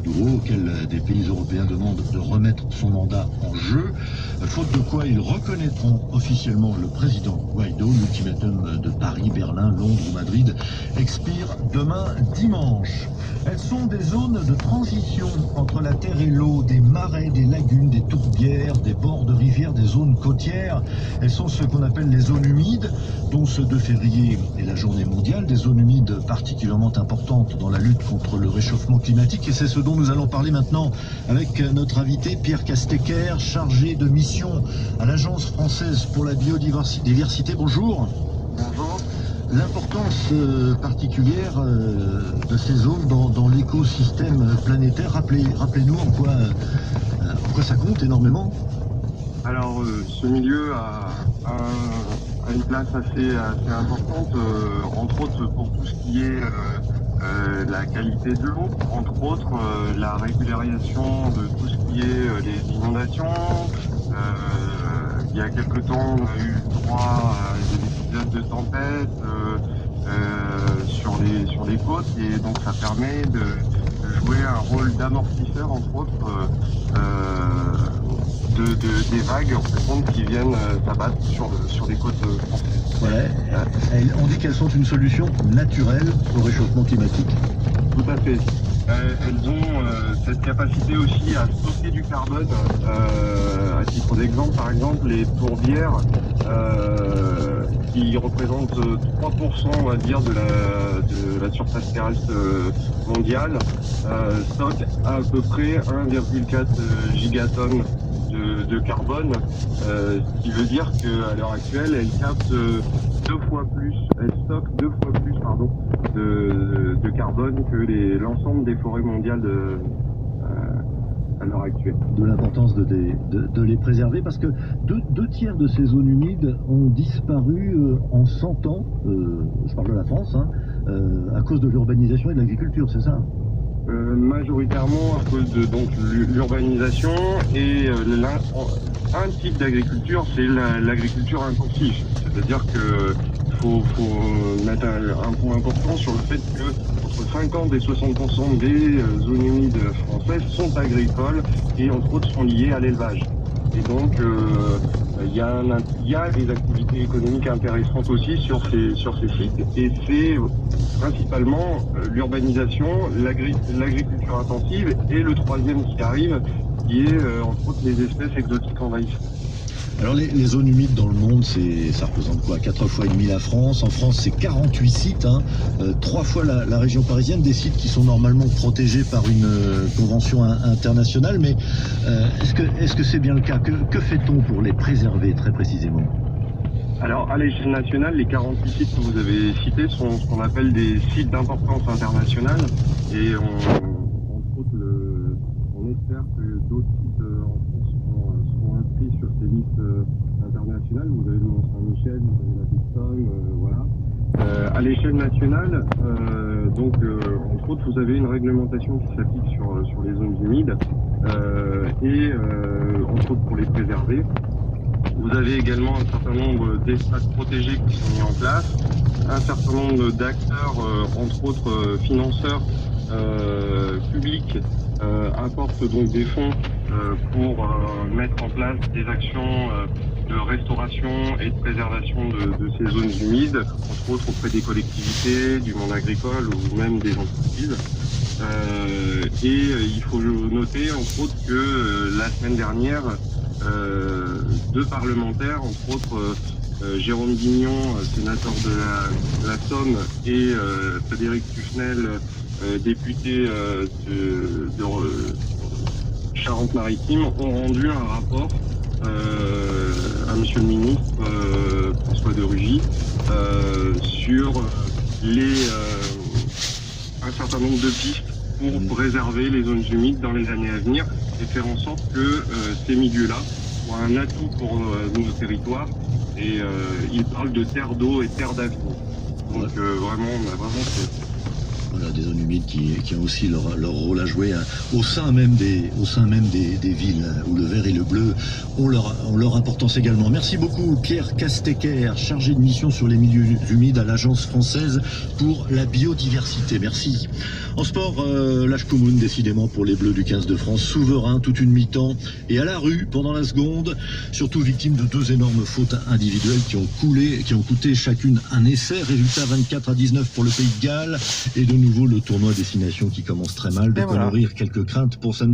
Maduro, auquel des pays européens demandent de remettre son mandat en jeu, faute de quoi ils reconnaîtront officiellement le président Guaido. L'ultimatum de Paris, Berlin, Londres ou Madrid expire demain dimanche. Elles sont des zones de transition entre la terre et l'eau, des marais, des lagunes, des tourbières, des bords de rivières, des zones côtières. Elles sont ce qu'on appelle les zones humides, dont ce 2 février est la journée mondiale, des zones humides particulièrement importantes dans la lutte contre le réchauffement climatique. Et c'est ce dont nous allons parler maintenant avec notre invité Pierre Castecker, chargé de mission à l'Agence française pour la biodiversité. Bonjour. Bonjour. L'importance particulière de ces zones dans l'écosystème planétaire, rappelez-nous en quoi ça compte énormément. Alors ce milieu a une place assez importante, entre autres pour tout ce qui est la qualité de l'eau, entre autres la régularisation de tout ce qui est les inondations. Il y a quelque temps, on a eu droit à des épisodes de tempête sur les côtes, et donc ça permet de jouer un rôle d'amortisseur, entre autres, des vagues en fait, qui viennent s'abattre sur les côtes françaises. Ouais. On dit qu'elles sont une solution naturelle au réchauffement climatique. Tout à fait. Elles ont cette capacité aussi à stocker du carbone. À titre d'exemple, par exemple, les tourbières qui représentent 3%, on va dire, de la surface terrestre mondiale, stockent à peu près 1,4 gigatonnes de carbone, ce qui veut dire qu'à l'heure actuelle, elles captent elles stockent deux fois plus de carbone que l'ensemble des forêts mondiales à l'heure actuelle. De l'importance de les préserver, parce que deux tiers de ces zones humides ont disparu en 100 ans, je parle de la France, à cause de l'urbanisation et de l'agriculture, c'est ça? Majoritairement à cause de l'urbanisation et un type d'agriculture, c'est l'agriculture intensive. C'est-à-dire que faut mettre un point important sur le fait que entre 50 et 60% des zones humides françaises sont agricoles et entre autres sont liées à l'élevage. Et donc il y a des activités économiques intéressantes aussi sur ces sites, et c'est principalement l'urbanisation, l'agriculture intensive, et le troisième qui arrive, qui est entre autres les espèces exotiques envahissantes. Alors les zones humides dans le monde, ça représente quoi? 4 fois et demi la France. En France, c'est 48 sites, 3 fois la région parisienne, des sites qui sont normalement protégés par une convention internationale. Mais est-ce que c'est bien le cas? Que fait-on pour les préserver très précisément? Alors, à l'échelle nationale, les 48 sites que vous avez cités sont ce qu'on appelle des sites d'importance internationale, et entre autres, on espère que d'autres sites en France seront inscrits sur ces listes internationales. Vous avez le Mont-Saint-Michel, vous avez la Baie-de-Somme, voilà. À l'échelle nationale, entre autres, vous avez une réglementation qui s'applique sur les zones humides, et entre autres pour les préserver. Vous avez également un certain nombre d'espaces protégés qui sont mis en place, un certain nombre d'acteurs, entre autres financeurs publics, apportent donc des fonds pour mettre en place des actions de restauration et de préservation de ces zones humides, entre autres auprès des collectivités, du monde agricole ou même des entreprises. Il faut noter, entre autres, que la semaine dernière, 2 parlementaires, entre autres Jérôme Bignon, sénateur de la Somme, et Frédéric Tufnel, député de Charente-Maritime, ont rendu un rapport à Monsieur le ministre François de Rugy sur un certain nombre de pistes pour préserver les zones humides dans les années à venir et faire en sorte que ces milieux-là soient un atout pour nos territoires. Et il parle de terre d'eau et terre d'avenir. Donc vraiment, on a vraiment Voilà, des zones humides qui ont aussi leur rôle à jouer, hein, au sein même des villes, hein, où le vert et le bleu ont leur importance également. Merci beaucoup Pierre Castecker, chargé de mission sur les milieux humides à l'Agence française pour la biodiversité. Merci. En sport, l'Ashkumun décidément pour les Bleus du 15 de France, souverain toute une mi-temps et à la rue pendant la seconde, surtout victime de 2 énormes fautes individuelles qui ont coûté chacune un essai. Résultat 24-19 pour le Pays de Galles et de nouveau le tournoi destination qui commence très mal. De quoi nourrir quelques craintes pour samedi.